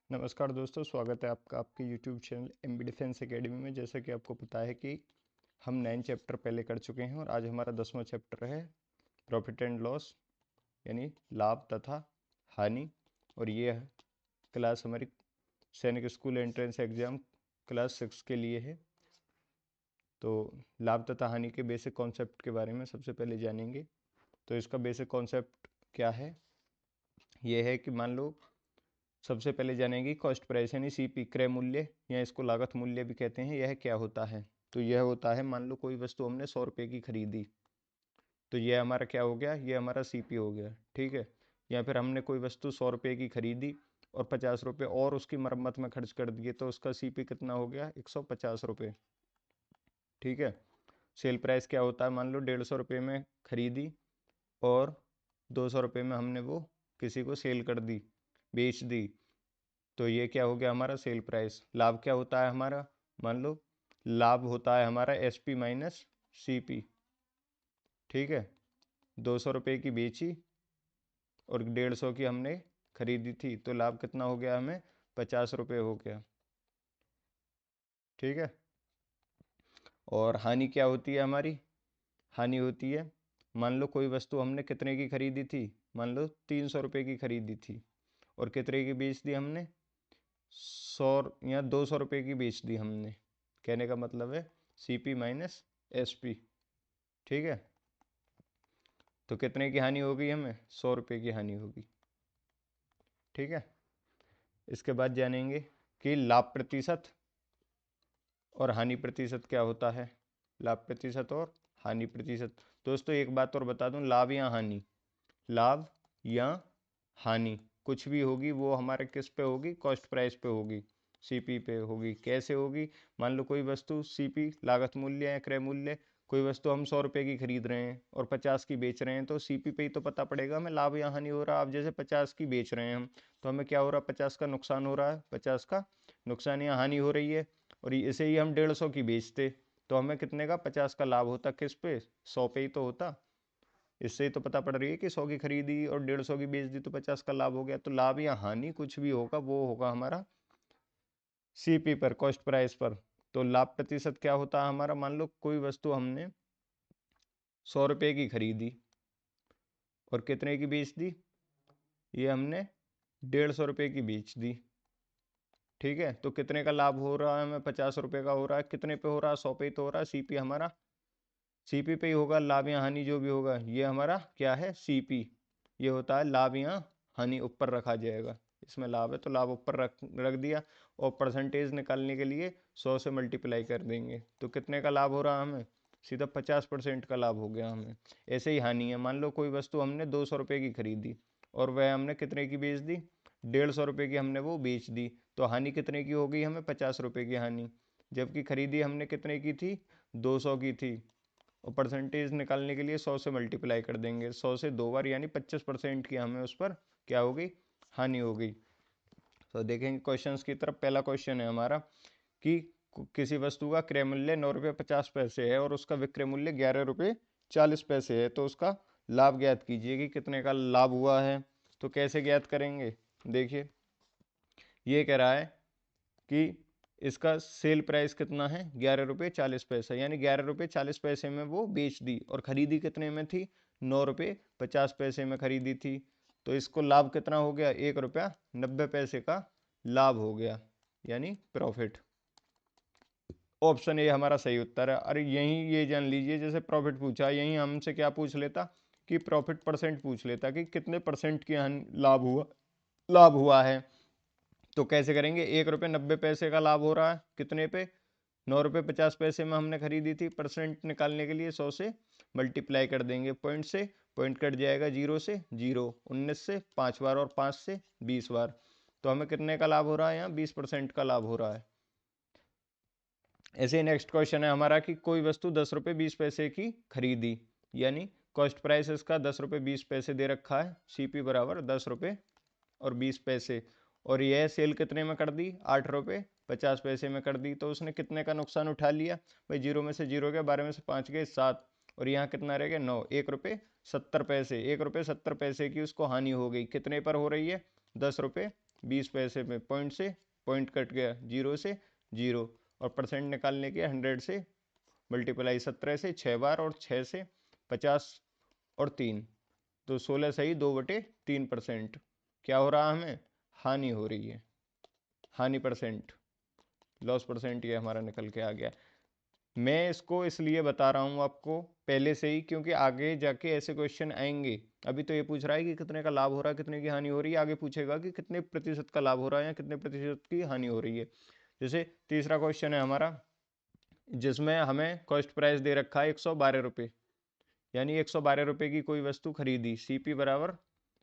नमस्कार दोस्तों, स्वागत है आपका आपके YouTube channel MB defence academy में। जैसा कि आपको पता है कि हम 9 चैप्टर पहले कर चुके हैं और आज हमारा 10वां चैप्टर है प्रॉफिट एंड लॉस, यानी लाभ तथा हानि। और ये क्लास हमारी सैनिक स्कूल एंट्रेंस एग्जाम क्लास 6 के लिए है। तो लाभ तथा हानि के बेसिक कॉन्सेप्ट के बारे में सबसे पहले जानेंगे। तो इसका बेसिक कॉन्सेप्ट क्या है? ये है कि मान लो सबसे पहले जानेंगे कॉस्ट प्राइस यानी सीपी, क्रय मूल्य या इसको लागत मूल्य भी कहते हैं। यह क्या होता है? तो यह होता है, मान लो कोई वस्तु हमने 100 रुपये की खरीदी, तो यह हमारा क्या हो गया? ये हमारा सीपी हो गया, ठीक है। या फिर हमने कोई वस्तु 100 रुपये की खरीदी और 50 रुपये और उसकी मरम्मत में खर्च कर दिए, तो उसका सीपी कितना हो गया? 150 रुपये, ठीक है। सेल प्राइस क्या होता है? मान लो 150 रुपये में खरीदी और 200 रुपये में हमने वो किसी को सेल कर दी, बेच दी, तो ये क्या हो गया? हमारा सेल प्राइस। लाभ क्या होता है हमारा? मान लो लाभ होता है हमारा एसपी माइनस सीपी, ठीक है। 200 रुपये की बेची और 150 की हमने खरीदी थी, तो लाभ कितना हो गया? हमें 50 रुपये हो गया, ठीक है। और हानि क्या होती है हमारी? हानि होती है, मान लो कोई वस्तु हमने कितने की खरीदी थी? मान लो 300 रुपये की खरीदी थी और कितने की बेच दी हमने? 100 या 200 रुपये की बेच दी हमने। कहने का मतलब है सीपी माइनस एसपी, ठीक है। तो कितने की हानि होगी? हमें 100 रुपये की हानि होगी, ठीक है। इसके बाद जानेंगे कि लाभ प्रतिशत और हानि प्रतिशत क्या होता है। लाभ प्रतिशत और हानि प्रतिशत। दोस्तों एक बात और बता दूं, लाभ या हानि, लाभ या हानि कुछ भी होगी वो हमारे किस पे होगी? कॉस्ट प्राइस पे होगी, सीपी पे होगी। कैसे होगी? मान लो कोई वस्तु सीपी लागत मूल्य या क्रय मूल्य, कोई वस्तु हम 100 रुपये की खरीद रहे हैं और 50 की बेच रहे हैं, तो सीपी पे ही तो पता पड़ेगा हमें लाभ या हानि हो रहा है। अब जैसे 50 की बेच रहे हैं हम, तो हमें क्या हो रहा है? 50 का नुकसान हो रहा है, 50 का नुकसान या हानि हो रही है। और इसे ही हम 150 की बेचते तो हमें कितने का? 50 का लाभ होता। किस पे? 100 पे ही तो होता। इससे ही तो पता पड़ रही है कि 100 की खरीदी और 150 की बेच दी तो 50 का लाभ हो गया। तो लाभ या हानि कुछ भी होगा वो होगा हमारा सीपी पर, कॉस्ट प्राइस पर। तो लाभ प्रतिशत क्या होता है हमारा? मान लो कोई वस्तु हमने 100 रुपये की खरीदी और कितने की बेच दी? ये हमने 150 रुपये की बेच दी, ठीक है। तो कितने का लाभ हो रहा है हमें? 50 रुपये का हो रहा है। कितने पे हो रहा है? 100 पे ही तो हो रहा है। सीपी हमारा सीपी पे ही होगा। लाभ या हानि जो भी होगा ये हमारा क्या है? सीपी। ये होता है लाभ या हानि, ऊपर रखा जाएगा। इसमें लाभ है तो लाभ ऊपर रख रख दिया और परसेंटेज निकालने के लिए 100 से मल्टीप्लाई कर देंगे, तो कितने का लाभ हो रहा है हमें? सीधा 50% का लाभ हो गया हमें। ऐसे ही हानि है, मान लो कोई वस्तु हमने 200 रुपये की खरीदी और वह हमने कितने की बेच दी? 150 रुपये की हमने वो बेच दी, तो हानि कितने की हो गई हमें? 50 रुपये की हानि। जबकि खरीदी हमने कितने की थी? 200 की थी। और परसेंटेज निकालने के लिए 100 से मल्टीप्लाई कर देंगे, 100 से 2 बार, यानी 25% की हमें उस पर क्या होगी? हानि होगी। तो देखेंगे क्वेश्चंस की तरफ। पहला क्वेश्चन है हमारा कि किसी वस्तु का क्रय मूल्य 9 रुपये 50 पैसे है और उसका विक्रय मूल्य 11 रुपये 40 पैसे है, तो उसका लाभ ज्ञात कीजिए कि कितने का लाभ हुआ है। तो कैसे ज्ञात करेंगे? देखिए ये कह रहा है कि इसका सेल प्राइस कितना है? 11 रुपये 40 पैसे, यानी 11 रुपये 40 पैसे में वो बेच दी और खरीदी कितने में थी? 9 रुपये 50 पैसे में खरीदी थी। तो इसको लाभ कितना हो गया? 1 रुपया 90 पैसे का लाभ हो गया, यानी प्रॉफिट। ऑप्शन ए हमारा सही उत्तर है। अरे यही ये जान लीजिए, जैसे प्रॉफिट पूछा, यही हमसे क्या पूछ लेता कि प्रॉफिट परसेंट पूछ लेता कि कितने परसेंट की लाभ हुआ है। तो कैसे करेंगे? 1 रुपये 90 पैसे का लाभ हो रहा है कितने पे? 9 रुपये 50 पैसे में हमने खरीदी थी। परसेंट निकालने के लिए 100 से मल्टीप्लाई कर देंगे। पॉइंट से पॉइंट कट जाएगा, 0 से 0, 19 से 5 बार और 5 से 20 बार। तो हमें कितने का लाभ हो रहा है? यहाँ 20% का लाभ हो रहा है। ऐसे ही नेक्स्ट क्वेश्चन है हमारा कि कोई वस्तु 10 रुपये 20 पैसे की खरीदी, यानी कॉस्ट प्राइस इसका 10 रुपये 20 पैसे दे रखा है। सीपी बराबर 10 रुपये और 20 पैसे, और यह सेल कितने में कर दी? 8 रुपये 50 पैसे में कर दी। तो उसने कितने का नुकसान उठा लिया भाई? 0 में से 0 गया, 12 में से 5 गए 7, और यहाँ कितना रह गया? 9। 1 रुपये 70 पैसे, 1 रुपये 70 पैसे की उसको हानि हो गई। कितने पर हो रही है? 10 रुपये 20 पैसे में पॉइंट से पॉइंट कट गया, 0 से 0, और परसेंट निकालने के 100 से मल्टीप्लाई 17 से 6 बार, और 6 से 50 और 3, तो 16 सही 2/3%। क्या हो रहा है हमें? हानि हो रही है, हानि परसेंट, लॉस परसेंट ये हमारा निकल के आ गया। मैं इसको इसलिए बता रहा हूँ आपको पहले से ही, क्योंकि आगे जाके ऐसे क्वेश्चन आएंगे। अभी तो ये पूछ रहा है कि कितने का लाभ हो रहा है, कितने की हानि हो रही है, आगे पूछेगा कि कितने प्रतिशत का लाभ हो रहा है या कितने प्रतिशत की हानि हो रही है। जैसे तीसरा क्वेश्चन है हमारा, जिसमें हमें कॉस्ट प्राइस दे रखा है 112 रुपये, यानी 112 रुपये की कोई वस्तु खरीदी, सीपी बराबर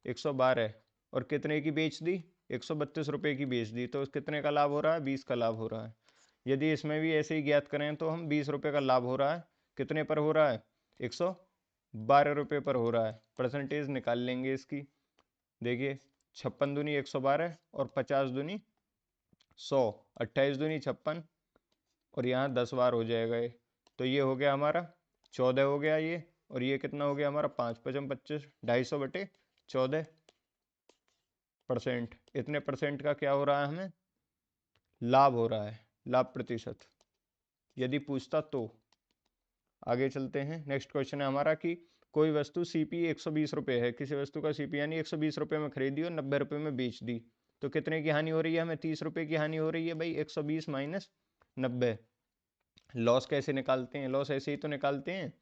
112, और कितने की बेच दी? 132 रुपये की बेच दी, तो कितने का लाभ हो रहा है? 20 का लाभ हो रहा है। यदि इसमें भी ऐसे ही ज्ञात करें तो हम 20 रुपये का लाभ हो रहा है, कितने पर हो रहा है? 112 रुपये पर हो रहा है। परसेंटेज निकाल लेंगे इसकी, देखिए 56 दूनी 112 और 50 दूनी 100, 28 दूनी 56, और यहाँ 10 बार हो जाएगा ये, तो ये हो गया हमारा 14 हो गया ये, और ये कितना हो गया हमारा 5 5 25, 250/14%। इतने परसेंट का क्या हो रहा है? हमें लाभ हो रहा है, लाभ प्रतिशत, यदि पूछता तो। आगे चलते हैं, नेक्स्ट क्वेश्चन है हमारा कि कोई वस्तु सीपी 120 रुपये है, किसी वस्तु का सीपी यानी 120 रुपये में खरीदी और 90 रुपये में बेच दी, तो कितने की हानि हो रही है? हमें 30 रुपये की हानि हो रही है भाई, 120 माइनस 90। लॉस कैसे निकालते हैं? लॉस ऐसे ही तो निकालते हैं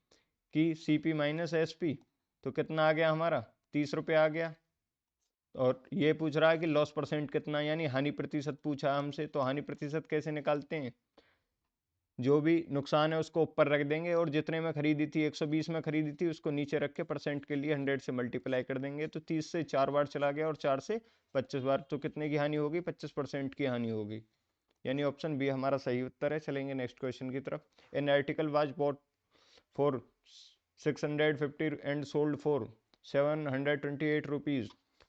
कि सीपी माइनस एसपी, तो कितना आ गया हमारा? 30 रुपये आ गया। और ये पूछ रहा है कि लॉस परसेंट कितना, यानी हानि प्रतिशत पूछा हमसे, तो हानि प्रतिशत कैसे निकालते हैं? जो भी नुकसान है उसको ऊपर रख देंगे, और जितने में खरीदी थी 120 में खरीदी थी उसको नीचे रख के परसेंट के लिए 100 से मल्टीप्लाई कर देंगे, तो 30 से 4 बार चला गया और 4 से 25 बार, तो कितने की हानि होगी? 25% की हानि होगी, यानी ऑप्शन बी हमारा सही उत्तर है। चलेंगे नेक्स्ट क्वेश्चन की तरफ। An article was bought for 650 and sold for 728 rupees,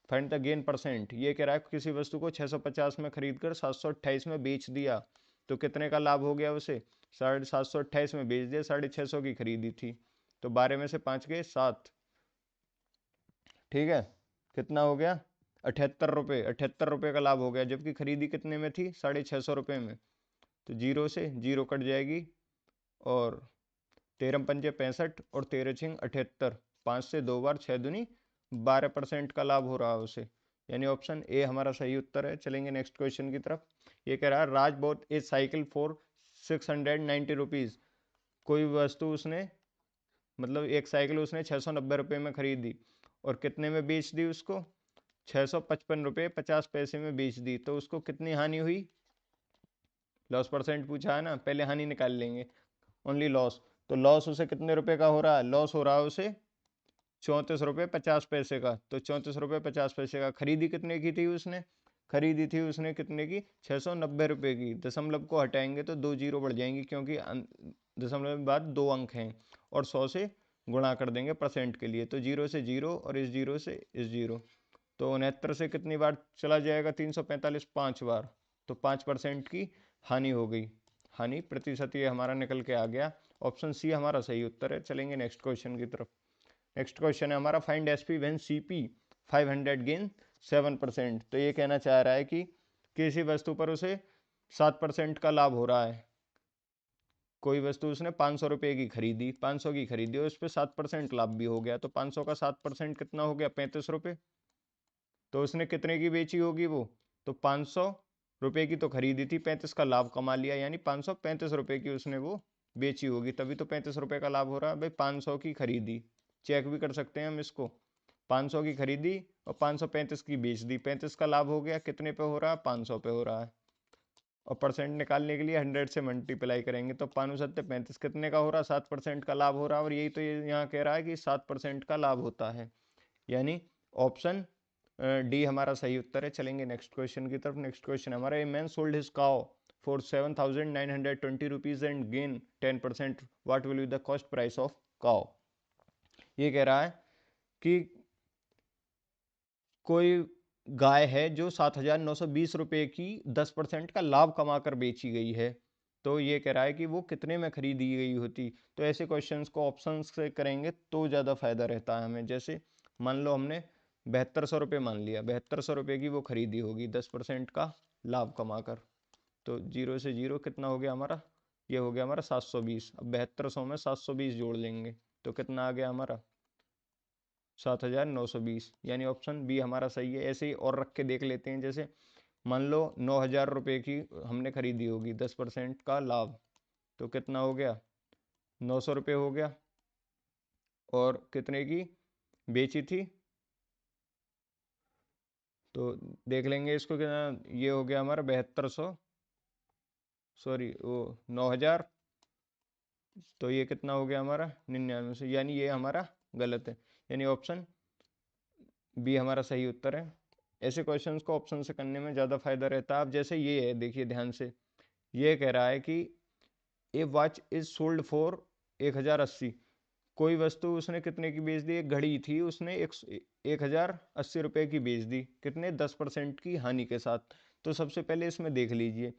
find the gain percent. ये कह रहा है किसी वस्तु को 650 में खरीद कर 728 में बेच दिया, तो कितने का लाभ हो गया उसे? 728 में बेच दिया, 650 की खरीदी थी, तो 12 में से 5 गए 7, ठीक है, कितना हो गया? 78 रुपये, 78 रुपये का लाभ हो गया, जबकि खरीदी कितने में थी? 650 रुपये में, तो 0 से 0 कट जाएगी, और 13 पंजे 65 और 13 छिंग 78, 5 से 2 बार, 6 दूनी 12% का लाभ हो रहा है उसे, यानी ऑप्शन ए हमारा सही उत्तर है। चलेंगे नेक्स्ट क्वेश्चन की तरफ। ये कह रहा है Raj bought a cycle for 690 rupees, कोई वस्तु उसने, मतलब एक साइकिल उसने 690 रुपये में खरीदी और कितने में बेच दी उसको? 655 रुपये 50 पैसे में बेच दी, तो उसको कितनी हानि हुई? लॉस परसेंट पूछा है ना, पहले हानि निकाल लेंगे, ओनली लॉस। तो लॉस उसे कितने रुपए का हो रहा है? लॉस हो रहा है उसे 34 रुपये 50 पैसे का, तो 34 रुपये 50 पैसे का। खरीदी कितने की थी उसने? खरीदी थी उसने कितने की? 690 रुपये की। दशमलव को हटाएंगे तो 2 जीरो बढ़ जाएंगी, क्योंकि दशमलव के बाद 2 अंक हैं, और 100 से गुणा कर देंगे परसेंट के लिए, तो 0 से 0 और इस 0 से इस 0, तो 69 से कितनी बार चला जाएगा? 345, 5 बार, तो 5% की हानि हो गई, हानि प्रतिशत ये हमारा निकल के आ गया। ऑप्शन सी हमारा सही उत्तर है। चलेंगे नेक्स्ट क्वेश्चन की तरफ। नेक्स्ट क्वेश्चन है हमारा find SP when CP 500 gain 7%। तो ये कहना चाह रहा है कि किसी वस्तु पर उसे 7% का लाभ हो रहा है। कोई वस्तु उसने 500 रुपये की खरीदी, 500 की खरीदी और उस पर 7% लाभ भी हो गया, तो 500 का 7% कितना हो गया? 35 रुपये। तो उसने कितने की बेची होगी वो? तो 500 रुपये की तो खरीदी थी, 35 का लाभ कमा लिया, यानी 535 रुपये की उसने वो बेची होगी, तभी तो 35 रुपये का लाभ हो रहा है भाई। 500 की खरीदी, चेक भी कर सकते हैं हम इसको, 500 की खरीदी और 535 की बेच दी, 35 का लाभ हो गया, कितने पे हो रहा है? 500 पे हो रहा है। और परसेंट निकालने के लिए 100 से मल्टीप्लाई करेंगे, तो 5 कितने का हो रहा है? 7% का लाभ हो रहा है, और यही तो ये यहाँ कह रहा है कि 7% का लाभ होता है, यानी ऑप्शन डी हमारा सही उत्तर है। चलेंगे नेक्स्ट क्वेश्चन की तरफ। नेक्स्ट क्वेश्चन हमारा, a man sold his cow for 7,920 rupees and gain 10%, what will be the cost price of cow. ये कह रहा है कि कोई गाय है जो 7,920 रुपये की 10% का लाभ कमाकर बेची गई है, तो ये कह रहा है कि वो कितने में खरीदी गई होती। तो ऐसे क्वेश्चंस को ऑप्शंस से करेंगे तो ज़्यादा फायदा रहता है हमें। जैसे मान लो हमने ₹7200 मान लिया, ₹7200 की वो खरीदी होगी 10% का लाभ कमाकर। तो जीरो से जीरो कितना हो गया हमारा, ये हो गया हमारा 720। अब 7200 में 720 जोड़ लेंगे तो कितना आ गया हमारा 7920, यानी ऑप्शन बी हमारा सही है। ऐसे ही और रख के देख लेते हैं, जैसे मान लो 9000 की हमने खरीदी होगी 10% का लाभ, तो कितना हो गया 900 हो गया। और कितने की बेची थी, तो देख लेंगे इसको, कितना ये हो गया हमारा 7200, सॉरी वो 9000, तो ये कितना हो गया हमारा 9900, यानी ये हमारा गलत है, यानी ऑप्शन बी हमारा सही उत्तर है। ऐसे क्वेश्चंस को ऑप्शन से करने में ज़्यादा फायदा रहता है। अब जैसे ये है, देखिए ध्यान से, ये कह रहा है कि ए वॉच इज सोल्ड फॉर 1080, कोई वस्तु उसने कितने की बेच दी, एक घड़ी थी उसने 1080 रुपये की बेच दी, कितने 10% की हानि के साथ। तो सबसे पहले इसमें देख लीजिए,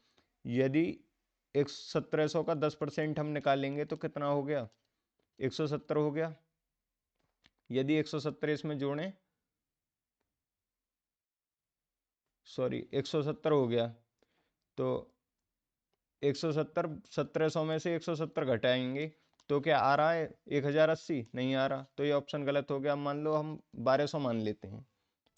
यदि 1700 का 10% हम निकालेंगे तो कितना हो गया 170 हो गया। यदि 170 इसमें जोड़ें, सॉरी 170 हो गया, तो 170 1700 में से 170 घटाएंगे तो क्या आ रहा है 1080, नहीं आ रहा, तो ये ऑप्शन गलत हो गया। मान लो हम 1200 मान लेते हैं,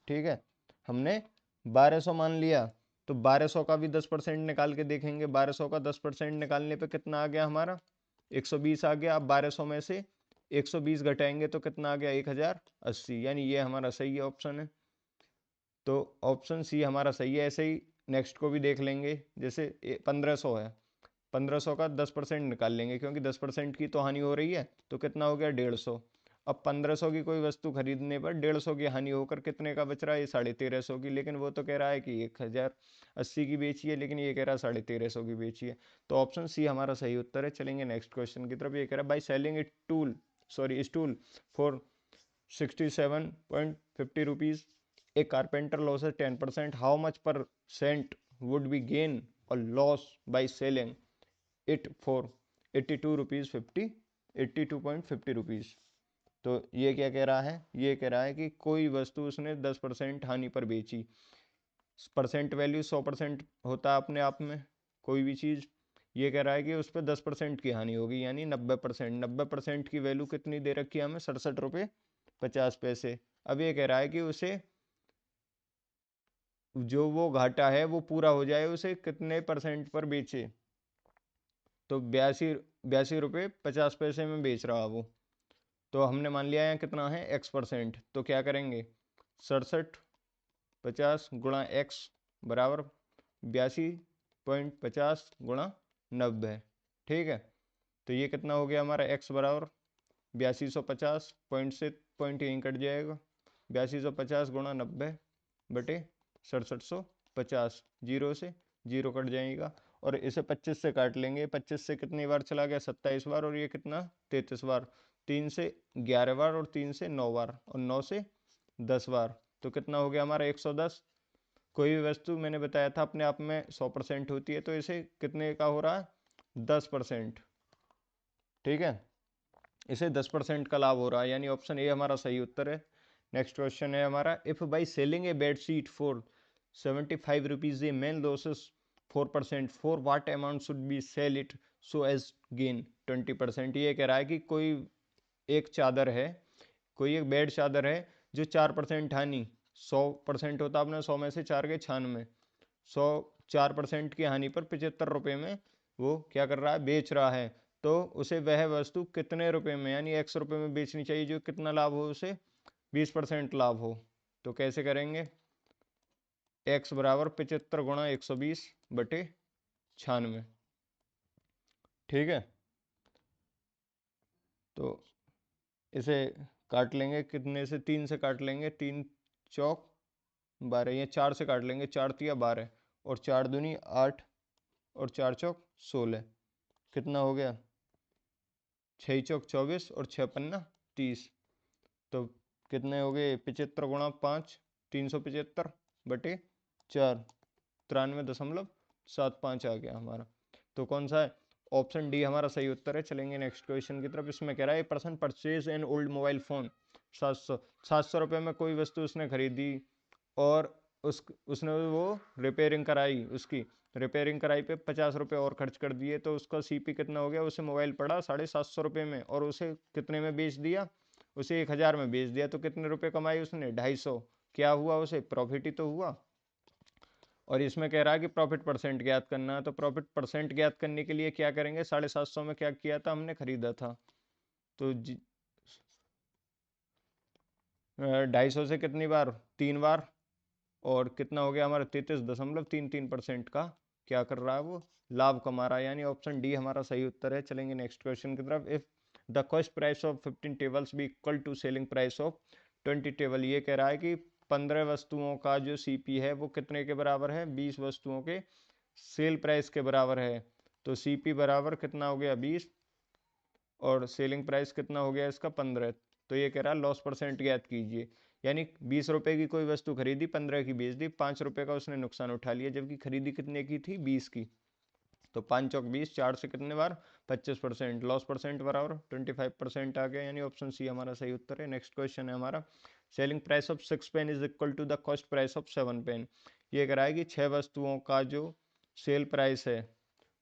ठीक है, हमने 1200 मान लिया, तो 1200 का भी 10% निकाल के देखेंगे, 1200 का 10% निकालने पे कितना आ गया हमारा 120 आ गया। अब 1200 में से 120 घटाएंगे तो कितना आ गया 1080, यानी ये हमारा सही है ऑप्शन है। तो ऑप्शन सी हमारा सही है। ऐसे ही नेक्स्ट को भी देख लेंगे, जैसे 1500 है, 1500 का 10% निकाल लेंगे, क्योंकि 10% की तो हानि हो रही है, तो कितना हो गया 150। अब 1500 की कोई वस्तु खरीदने पर 150 की हानि होकर कितने का बच रहा है, ये 1350 की, लेकिन वो तो कह रहा है कि 1080 की बेची है, लेकिन ये कह रहा है 1350 की बेची है। तो ऑप्शन सी हमारा सही उत्तर है। चलेंगे नेक्स्ट क्वेश्चन की तरफ। ये कह रहा है by selling it tool stool for 67.50 rupees, a carpenter loses 10%, how much percent would be gain or loss by selling it for 82 rupees 50 82.50 rupees। तो ये क्या कह रहा है, ये कह रहा है कि कोई वस्तु उसने 10% हानि पर बेची, परसेंट वैल्यू 100% होता है अपने आप में कोई भी चीज़, ये कह रहा है कि उस पर 10% की हानि होगी, यानी 90%। 90% की वैल्यू कितनी दे रखी है हमें 67 रुपये 50 पैसे। अब ये कह रहा है कि उसे जो वो घाटा है वो पूरा हो जाए, उसे कितने परसेंट पर बेचे, तो 82 रुपये 50 पैसे में बेच रहा वो। तो हमने मान लिया है कितना है X%, तो क्या करेंगे 6750 गुणा X बराबर 82.50 गुणा 90, ठीक है। तो ये कितना हो गया हमारा X बराबर 8250, पॉइंट से पॉइंट यहीं कट जाएगा, 8250 गुणा 90 बटे 6750, जीरो से जीरो कट जाएगा, और इसे 25 से काट लेंगे। 25 से कितनी बार चला गया 27 बार, और ये कितना 33 बार, 3 से 11 बार, और 3 से 9 बार, और 9 से 10 बार, तो कितना हो गया हमारा 110। कोई भी वस्तु मैंने बताया था अपने आप में 100% होती है, तो इसे कितने का हो रहा है 10%, ठीक है, इसे 10% का लाभ हो रहा है, यानी ऑप्शन ए हमारा सही उत्तर है। नेक्स्ट क्वेश्चन है हमारा, if by selling a bed sheet for 75 rupees a man loses 4%, for what amount should be sell it so as gain 20%। ये कह रहा है कि कोई एक चादर है, कोई एक बेड चादर है जो 4% हानि, 100% होता है अपने 100 में से 4 के 96, 100 4% की हानि पर 75 रुपये में वो क्या कर रहा है बेच रहा है, तो उसे वह वस्तु कितने रुपए में यानी X रुपये में बेचनी चाहिए, जो कितना लाभ हो उसे 20% लाभ हो। तो कैसे करेंगे, X बराबर 75 गुणा 120 बटे 96, ठीक है। तो इसे काट लेंगे, कितने से 3 से काट लेंगे, 3 चौक 12, या 4 से काट लेंगे, 4 तिया 12, और 4 दूनी 8, और 4 चौक 16, कितना हो गया 6 चौक 24, और 6 पन्ना 30, तो कितने हो गए 75 गुणा 5 375 बटे 4, 93.75 आ गया हमारा। तो कौन सा है, ऑप्शन डी हमारा सही उत्तर है। चलेंगे नेक्स्ट क्वेश्चन की तरफ। इसमें कह रहा है person purchase an old mobile phone 700 रुपये में कोई वस्तु उसने खरीदी और उसने वो रिपेयरिंग कराई, उसकी रिपेयरिंग कराई पे 50 रुपये और खर्च कर दिए, तो उसका सीपी कितना हो गया? उसे मोबाइल पड़ा 750 रुपये में और उसे कितने में बेच दिया? उसे 1000 में बेच दिया, तो कितने रुपए कमाए उसने? 250। क्या हुआ? उसे प्रॉफिट ही तो हुआ। और इसमें कह रहा है कि प्रॉफिट परसेंट ज्ञात करना है, तो प्रॉफिट परसेंट ज्ञात करने के लिए क्या करेंगे? 750 में क्या किया था हमने? खरीदा था, तो 250 से कितनी बार? 3 बार। और कितना हो गया हमारा? 33.33% का क्या कर रहा है वो? लाभ कमा रहा है, यानी ऑप्शन डी हमारा सही उत्तर है। चलेंगे नेक्स्ट क्वेश्चन की तरफ। If the cost price of 15 tables be equal to selling price of 20 table, ये कह रहा है कि 15 वस्तुओं का जो सीपी है वो कितने के बराबर है? 20 वस्तुओं के सेल प्राइस के बराबर है। तो सीपी बराबर कितना हो गया? 20, और सेलिंग प्राइस कितना हो गया इसका? 15। तो ये कह रहा है लॉस परसेंट ज्ञात कीजिए, यानी 20 रुपए की कोई वस्तु खरीदी, 15 की बेच दी, 5 रुपए का उसने नुकसान उठा लिया, जबकि खरीदी कितने की थी? 20 की। तो 5 चौक 20, 4 से कितने बार? 25%। लॉस परसेंट बराबर 25% आ गया, यानी ऑप्शन सी हमारा सही उत्तर है। नेक्स्ट क्वेश्चन है हमारा, selling price of 6 pen is equal to the cost price of 7 pen. ये कह रहा है कि 6 वस्तुओं का जो सेल प्राइस है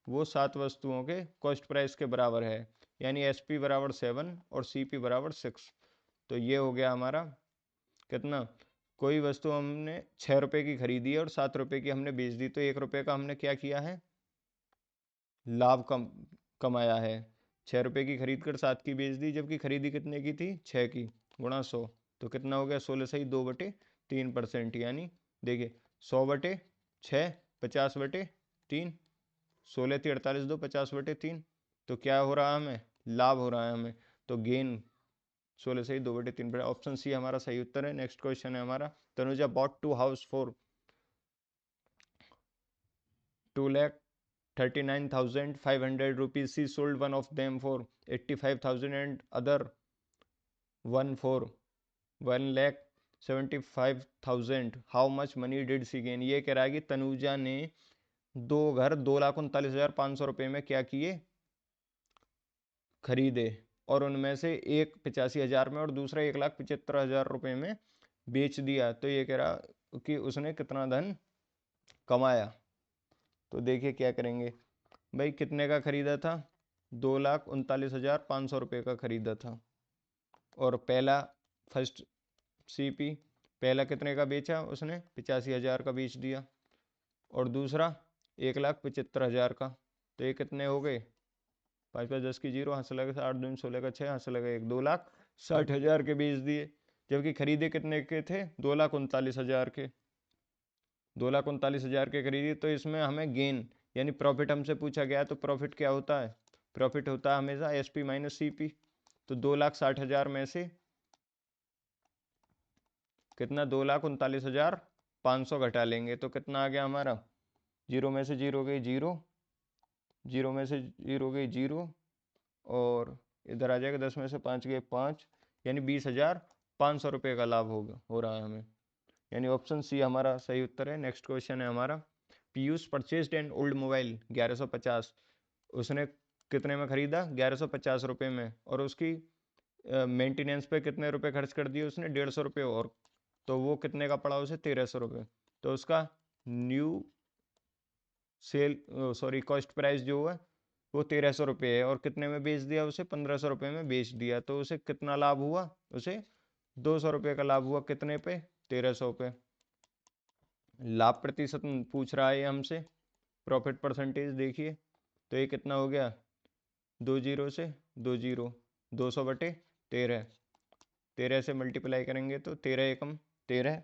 वो 7 वस्तुओं के कॉस्ट प्राइस के बराबर है, यानी एस पी बराबर 7 और सी पी बराबर 6। तो ये हो गया हमारा कितना? कोई वस्तु हमने 6 रुपए की खरीदी है और 7 रुपए की हमने बेच दी, तो 1 रुपए का हमने क्या किया है? लाभ कमाया है। 6 रुपए की खरीद कर 7 की बेच दी, जबकि खरीदी कितने की थी? 6 की, गुणा 100, तो कितना हो गया? 16 सही 2/3%, यानी देखिए 100/6, 50/3, 16 थी 48, 2 50/3, तो क्या हो रहा है हमें? लाभ हो रहा है हमें, तो गेन 16 से ही 2/3। ऑप्शन सी हमारा सही उत्तर है। नेक्स्ट क्वेश्चन है हमारा, Tanuja bought 2 house for 2,39,500 rupees, she sold one of them for 85,000 and other one for 1,75,000, how much money did she gain. ये कह रहा है कि तनुजा ने 2 घर 2,39,500 रुपये में क्या किए? खरीदे, और उनमें से एक 85,000 में और दूसरा 1,75,000 रुपये में बेच दिया, तो ये कह रहा कि उसने कितना धन कमाया। तो देखिए क्या करेंगे भाई, कितने का खरीदा था? 2,39,500 रुपये का खरीदा था, और पहला फर्स्ट सीपी पहला कितने का बेचा? उसने 85,000 का बेच दिया, और दूसरा 1,75,000 का, तो ये कितने हो गए? 5 5 10 की 0, हाथ से लगा 8 दूनी 16 का 6, हाथ से लगा 1, 2,60,000 के बेच दिए, जबकि खरीदे कितने के थे? 2,39,000 के। 2,39,000 के खरीदी, तो इसमें हमें गेन यानी प्रॉफिट हमसे पूछा गया, तो प्रॉफिट क्या होता है? प्रॉफिट होता है हमेशा S P minus C P. तो 2,60,000 में से कितना? 2,39,500 घटा लेंगे, तो कितना आ गया हमारा? 0 में से 0 गई 0, 0 में से 0 गई 0, और इधर आ जाएगा 10 में से 5 गए 5, यानी 20,500 रुपये का लाभ हो रहा है हमें, यानी ऑप्शन सी हमारा सही उत्तर है। नेक्स्ट क्वेश्चन है हमारा, Piyush purchased an old mobile 1150, उसने कितने में खरीदा? 1150 रुपये में, और उसकी मेंटेनेंस पे कितने रुपए खर्च कर दिए उसने? 150 रुपये और, तो वो कितने का पड़ा उसे? 1300 रुपये। तो उसका न्यू सेल कॉस्ट प्राइस जो है वो 1300 रुपये है, और कितने में बेच दिया उसे? 1500 रुपये में बेच दिया, तो उसे कितना लाभ हुआ? उसे 200 रुपये का लाभ हुआ, कितने पे? 1300 पे। लाभ प्रतिशत पूछ रहा है हमसे, प्रॉफिट परसेंटेज देखिए, तो ये कितना हो गया? 2 0 से 2 0, 200/13, 13 से मल्टीप्लाई करेंगे तो 13 एकम 13,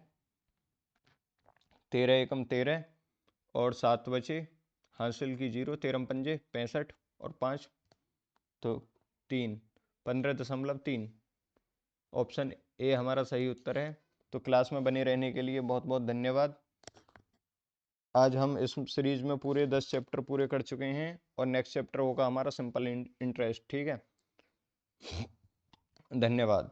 13 एकम 13, और 7 बचे, हासिल की 0, 13 पंजे 65 और 5, तो 3, 15.3। ऑप्शन ए हमारा सही उत्तर है। तो क्लास में बने रहने के लिए बहुत बहुत धन्यवाद। आज हम इस सीरीज में पूरे 10 चैप्टर पूरे कर चुके हैं, और नेक्स्ट चैप्टर होगा हमारा सिंपल इंटरेस्ट। ठीक है, धन्यवाद।